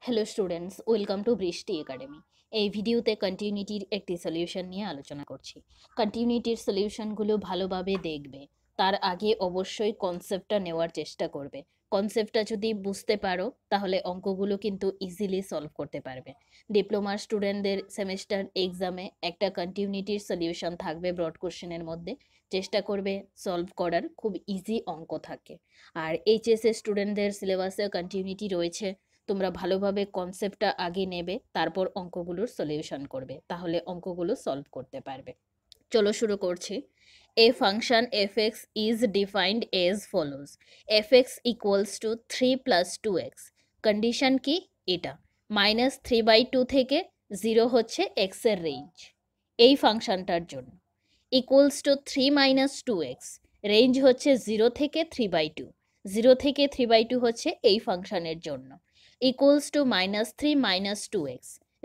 Hello students, welcome to বৃষ্টি academy. এই ভিডিওতে কন্টিনিউটির একটি সলিউশন নিয়ে আলোচনা করছি। কন্টিনিউটির সলিউশনগুলো ভালোভাবে দেখবে, তার আগে অবশ্যই কনসেপ্টটা নেওয়ার চেষ্টা করবে। কনসেপ্টটা যদি বুঝতে পারো তাহলে অঙ্কগুলো কিন্তু ইজিলি সলভ করতে পারবে। ডিপ্লোমার স্টুডেন্টদের সেমেস্টার এক্সামে একটা কন্টিনিউটির সলিউশন থাকবে ব্রড কোশ্চেনের মধ্যে, চেষ্টা করবে সলভ করার, খুব ইজি অঙ্ক থাকে। আর এইচএসএ স্টুডেন্টদের সিলেবাসে কন্টিনিউটি রয়েছে, তোমরা ভালোভাবে কনসেপ্টটা আগে নেবে, তারপর অঙ্কগুলোর সলিউশন করবে, তাহলে অঙ্কগুলো সলভ করতে পারবে। চলো শুরু করছি। A function fx is defined as follows: fx equals to 3 plus 2x. Condition কি? এটা -3/2 থেকে 0 হচ্ছে x এর রেঞ্জ এই ফাংশনটার জন্য, equals to 3 minus 2x, range হচ্ছে 0 থেকে 3/2, 0 থেকে 3/2 হচ্ছে এই ফাংশনের জন্য, equals to -3 minus 2x,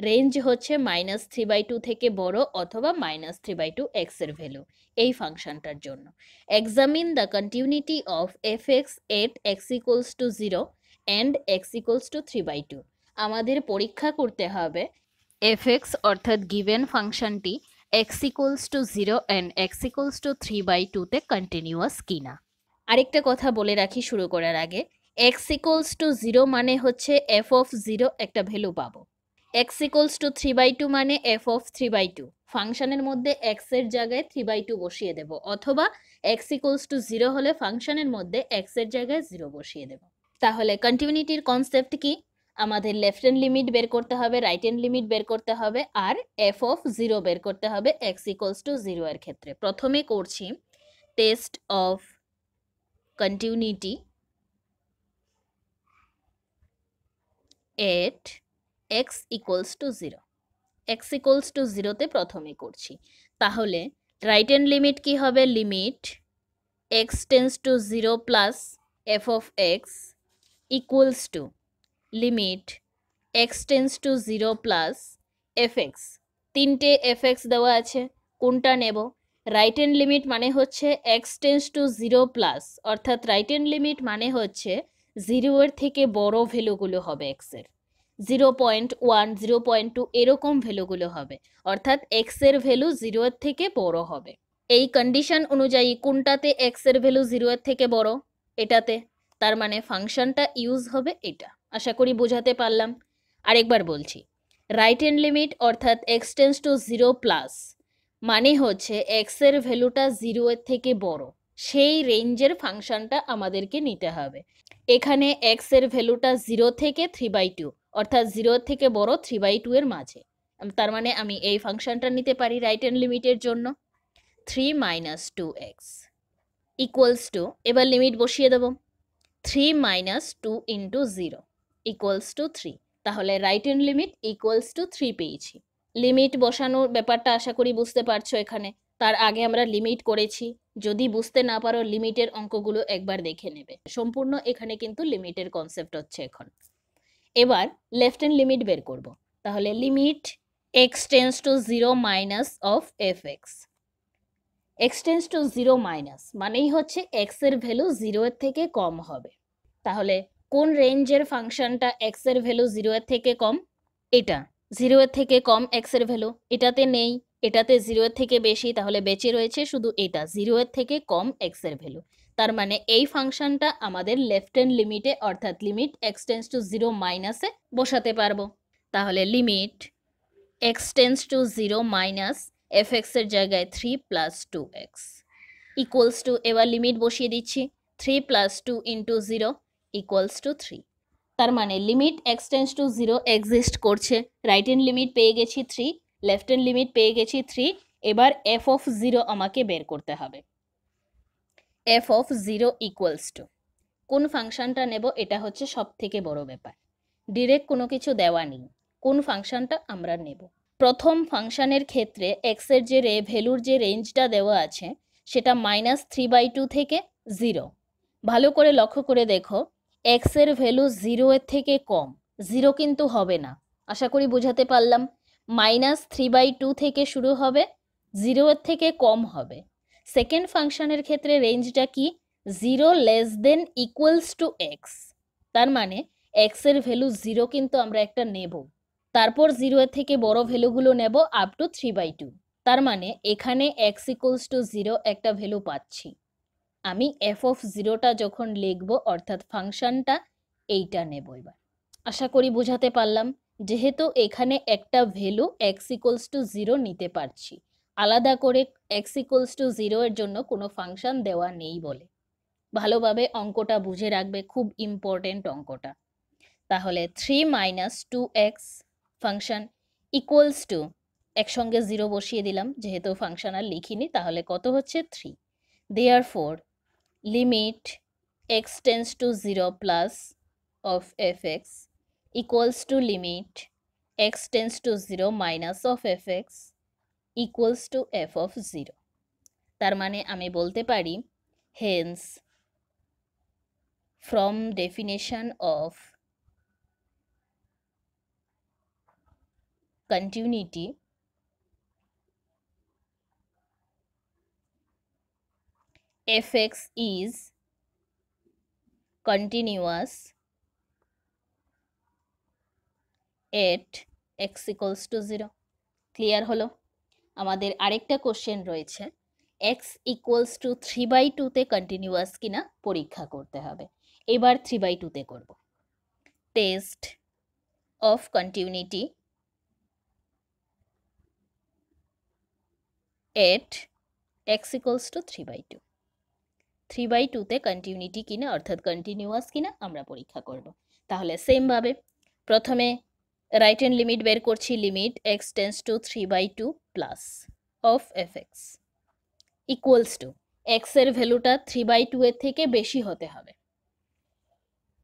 range হচ্ছে -3/2 থেকে বড় অথবা -3/2 x এর ভ্যালু এই ফাংশনটার জন্য। Examine the continuity of fx at x equals to 0 and x equals to 3/2। আমাদের পরীক্ষা করতে হবে fx অর্থাৎ গিভেন ফাংশনটি x equals to 0 and x equals to 3/2 তে কন্টিনিউয়াস কিনা। আরেকটা কথা বলে রাখি শুরু করার আগে, x ইকুয়ালস টু 0 মানে হচ্ছে f অফ 0 একটা ভ্যালু পাবো, x ইকুয়ালস টু 3/2 মানে f অফ 3/2। ফাংশনের মধ্যে x এর জায়গায় 3/2 বসিয়ে দেব, অথবা x ইকুয়ালস টু 0 হলে ফাংশনের মধ্যে x এর জায়গায় 0 বসিয়ে দেব। তাহলে কন্টিনিউটির কনসেপ্ট কি? আমাদের লেফট হ্যান্ড লিমিট বের করতে হবে, রাইট হ্যান্ড লিমিট বের করতে হবে, আর f অফ 0 বের করতে হবে x ইকুয়ালস টু 0 এর ক্ষেত্রে। প্রথমে করছি test of continuity at x equals to 0। x equals to 0 তে প্রথমে করছি, তাহলে রাইট হ্যান্ড লিমিট কি হবে? Limit x tends to 0 plus f of x equals to limit x tends to 0 plus fx। তিনটে fx দেওয়া আছে, কোনটা নেব? রাইট হ্যান্ড লিমিট মানে হচ্ছে x টেন্স টু 0 প্লাস, অর্থাৎ রাইট হ্যান্ড লিমিট মানে হচ্ছে 0 এর থেকে বড় ভ্যালুগুলো হবে x এর, 0.1 0.2 এরকম ভ্যালুগুলো হবে, অর্থাৎ x এর ভ্যালু 0 এর থেকে বড় হবে। এই কন্ডিশন অনুযায়ী কোনটাতে x এর ভ্যালু 0 এর থেকে বড়? এটাতে, তার মানে ফাংশনটা ইউজ হবে এটা। আশা করি বোঝাতে পারলাম। আরেকবার বলছি, রাইট হ্যান্ড লিমিট অর্থাৎ x টেন্স টু 0 প্লাস মানে হচ্ছে x এর ভ্যালুটা 0 এর থেকে বড়, সেই রেঞ্জের ফাংশনটা আমাদেরকে নিতে হবে। এখানে x এর ভ্যালুটা 0 থেকে 3/2, অর্থাৎ 0 এর থেকে বড় 3/2 এর মাঝে, তার মানে আমি এই ফাংশনটা নিতে পারি রাইট হ্যান্ড লিমিটের জন্য। 3 minus 2x ইকুয়ালস টু, এবার লিমিট বসিয়ে দেব, 3 minus 2 into 0 ইকুয়ালস টু 3। তাহলে right hand limit equals to 3 পেয়েছি। লিমিট বসানোর ব্যাপারটা আশা করি বুঝতে পারছো এখানে। তার আগে আমরা লিমিট করেছি, যদি বুঝতে না পারো লিমিটের অঙ্কগুলো একবার দেখে নেবে। সম্পূর্ণ এখানে কিন্তু লিমিটের কনসেপ্ট হচ্ছে এখন। এবার লেফট হ্যান্ড লিমিট বের করব, তাহলে limit x tends to 0 minus of fx। x tends to 0 minus মানেই হচ্ছে x এর ভ্যালু 0 এর থেকে কম হবে। তাহলে কোন রেঞ্জের ফাংশনটা x এর ভ্যালু 0 এর থেকে কম? এটা 0 এর থেকে কম x এর ভ্যালু, এটাতে নেই, এটাতে 0 এর থেকে বেশি, তাহলে বেঁচে রয়েছে শুধু এটা 0 এর থেকে কম x এর ভ্যালু। তার মানে এই ফাংশনটা আমাদের লেফট হ্যান্ড লিমিটে অর্থাৎ লিমিট x টেন্স টু 0 মাইনাসে বসাতে পারবো। তাহলে limit x tends to 0 minus fx এর জায়গায় 3 প্লাস 2x ইকুয়ালস টু, এবার লিমিট বসিয়ে দিচ্ছি, 3 প্লাস 2 ইন্টু 0 ইকুয়ালস টু 3। তার মানে limit x tends to 0 exist করছে, রাইট হ্যান্ড লিমিট পেয়ে গেছি 3, লেফট হ্যান্ড লিমিট পেয়ে গেছি 3। এবার f অফ 0 আমাকে বের করতে হবে। f অফ 0 ইকুয়ালস টু, কোন ফাংশনটা নেব এটা হচ্ছে সব থেকে বড় ব্যাপার। ডিরেক্ট কোনো কিছু দেওয়া নেই, কোন ফাংশনটা আমরা নেব। প্রথম ফাংশনের ক্ষেত্রে x এর যে ভ্যালুর যে রেঞ্জটা দেওয়া আছে সেটা -3/2 থেকে 0। ভালো করে লক্ষ্য করে দেখো, x এর ভ্যালু 0 এর থেকে কম, 0 কিন্তু হবে না। আশা করি বোঝাতে পারলাম। -3/2 থেকে শুরু হবে, 0 এর থেকে কম হবে। সেকেন্ড ফাংশনের ক্ষেত্রে রেঞ্জটা কি? 0 less than equals to x। তার মানে এক্স এর ভ্যালু 0 কিন্তু আমরা একটা নেব, তারপর 0 এর থেকে বড় ভ্যালুগুলো নেব আপ টু 3/2। তার মানে এখানে x ইকুয়ালস টু 0 একটা ভ্যালু পাচ্ছি। আমি এফ অফ 0টা যখন লিখব অর্থাৎ ফাংশনটা এইটা নেব। এবার আশা করি বোঝাতে পারলাম। যেহেতু এখানে একটা ভ্যালু x ইকুয়ালস টু 0 নিতে পারছি, আলাদা করে x ইকুয়ালস টু 0 এর জন্য কোনো ফাংশন দেওয়া নেই বলে। ভালোভাবে অঙ্কটা বুঝে রাখবে, খুব ইম্পর্টেন্ট অঙ্কটা। তাহলে 3 minus 2x function equals to, একসঙ্গে 0 বসিয়ে দিলাম যেহেতু ফাংশন আর লিখিনি, তাহলে কত হচ্ছে 3। Therefore limit x tends to 0 plus of fx equals to limit x tends to 0 minus of fx equals to f of 0। তার মানে আমি বলতে পারি hence from definition of continuity fx is continuous at x equals to 0। Clear হলো? আমাদের আরেকটা question রয়েছে, x equals to 3/2তে কন্টিনিউয়াস কিনা পরীক্ষা করতে হবে। এবার 3/2তে করব। Test of continuity at x equals to 3/2। 3/2তে কন্টিনিউটি কিনা অর্থাৎ কন্টিনিউয়াস কিনা আমরা পরীক্ষা করব। তাহলে সেমভাবে প্রথমে রাইট হ্যান্ড লিমিট বের করছি, limit x tends to 3/2 plus of fx equals to, x এর ভ্যালুটা 3/2 এর থেকে বেশি হতে হবে।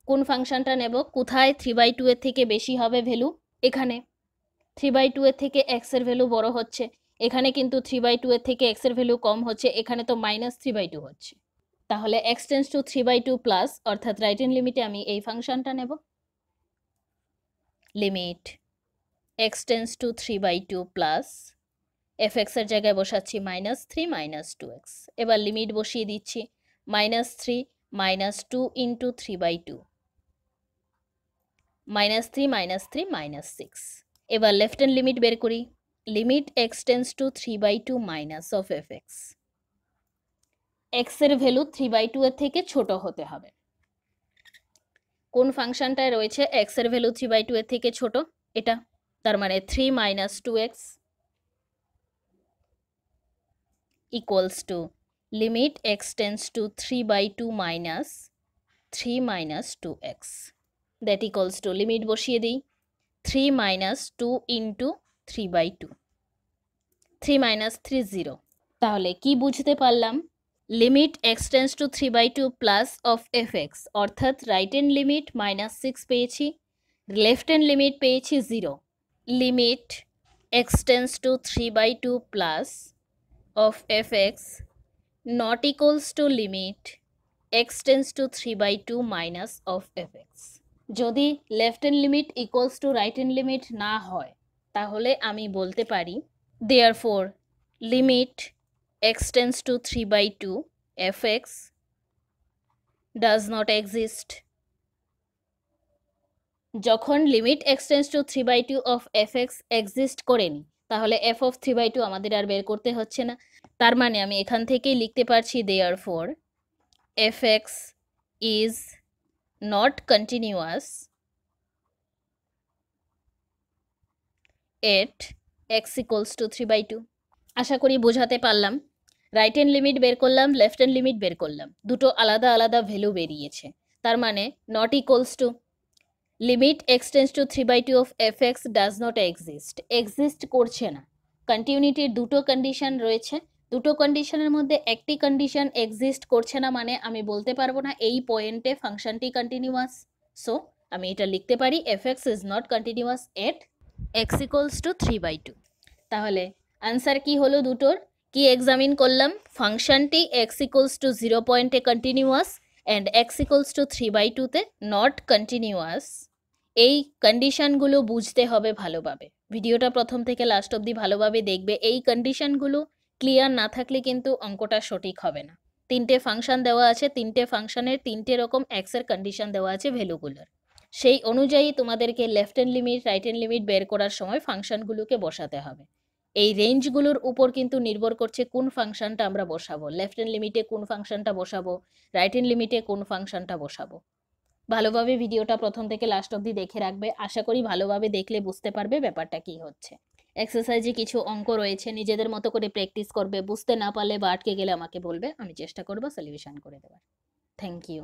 কোন ফাংশনটা নেব? কোথায় 3/2 এর থেকে বেশি হবে ভ্যালু? এখানে 3/2 এর থেকে x এর ভ্যালু বড় হচ্ছে, এখানে কিন্তু 3/2 এর থেকে x এর ভ্যালু কম হচ্ছে, এখানে তো মাইনাস 3/2 হচ্ছে। তাহলে x টেন্স টু 3/2 প্লাস অর্থাৎ রাইট হ্যান্ড লিমিটে আমি এই ফাংশনটা নেব, limit x tends to 3/2 plus fx এর জায়গায় বসাচ্ছি -3 - 2x। এবার লিমিট বসিয়ে দিচ্ছি, -3 - 2 ইন্টু 3/2, -3 - 3 -6। এবার লেফট হ্যান্ড লিমিট বের করি, limit x tends to 3/2 minus of fx। x এর ভ্যালু 3/2 এর থেকে ছোট হতে হবে। কোন ফাংশনটায় রয়েছে x এর ভ্যালু 3/2 এর থেকে ছোট? এটা। তার মানে 3 - 2x equals to limit x tends to 3/2 minus 3 minus 2x, that equals to limit বসিয়ে দিই, 3 minus 2 into 3/2, 3 minus 3 0। তাহলে কি বুঝতে পারলাম? Limit x tends to 3/2 plus of fx অর্থাৎ রাইট হ্যান্ড লিমিট -6 পেয়েছি, লেফট হ্যান্ড লিমিট পেয়েছি 0। Limit x tends to 3/2 plus of fx not equals to limit x tends to 3/2 minus of fx। যদি left hand limit equals to right hand limit না হয় তাহলে আমি বলতে পারি therefore limit x tends to 3/2 fx does not exist। যখন limit x tends to 3/2 of fx exist করেনি তাহলে f of 3/2 আমাদের আর বের করতে হচ্ছে না। তার মানে আমি এখান থেকেই লিখতে পারছি therefore fx is not continuous at x equals to 3/2। আশা করি বোঝাতে পারলাম। রাইট হ্যান্ড লিমিট বের করলাম, লেফট হ্যান্ড লিমিট বের করলাম, দুটো আলাদা আলাদা ভ্যালু বেরিয়েছে। তার মানে not equals to limit x tends to 3/2 of fx does not exist করছে না। কন্টিনিউটির দুটো কন্ডিশন রয়েছে, দুটো কন্ডিশনের মধ্যে একটি কন্ডিশন এক্সিস্ট করছে না, মানে আমি বলতে পারবো না এই পয়েন্টে ফাংশনটি কন্টিনিউয়াস। সো আমি এটা লিখতে পারি fx is not continuous at x equals to 3/2। তাহলে আনসার কি হলো দুটোর? কি এক্সামিন করলাম? ফাংশনটি x ইকুয়ালস টু 0 পয়েন্টে continuous and x equals to 3/2তে নট কন্টিনিউয়াস। এই কন্ডিশনগুলো বুঝতে হবে ভালোভাবে। ভিডিওটা প্রথম থেকে লাস্ট অবধি ভালোভাবে দেখবে। এই কন্ডিশনগুলো ক্লিয়ার না থাকলে কিন্তু অঙ্কটা সঠিক হবে না। তিনটে ফাংশন দেওয়া আছে, তিনটে ফাংশনের তিনটে রকম x এর কন্ডিশন দেওয়া আছে ভ্যালুগুলোর। সেই অনুযায়ী তোমাদেরকে left hand limit right hand limit বের করার সময় ফাংশনগুলোকে বসাতে হবে। এই রেঞ্জগুলোর উপর কিন্তু নির্ভর করছে কোন ফাংশনটা আমরা বসাবো, লেফট হ্যান্ড লিমিটে কোন ফাংশনটা বসাবো, রাইট হ্যান্ড লিমিটে কোন ফাংশনটা বসাবো। ভালোভাবে ভিডিওটা প্রথম থেকে লাস্ট অবধি দেখে রাখবে, আশা করি ভালোভাবে দেখলে বুঝতে পারবে ব্যাপারটা কি হচ্ছে। এক্সারসাইজে কিছু অঙ্ক রয়েছে, নিজেদের মতো করে প্র্যাকটিস করবে, বুঝতে না পারলে বা আটকে গেলে আমাকে বলবে, আমি চেষ্টা করবো সলিউশন করে দেওয়ার। Thank you.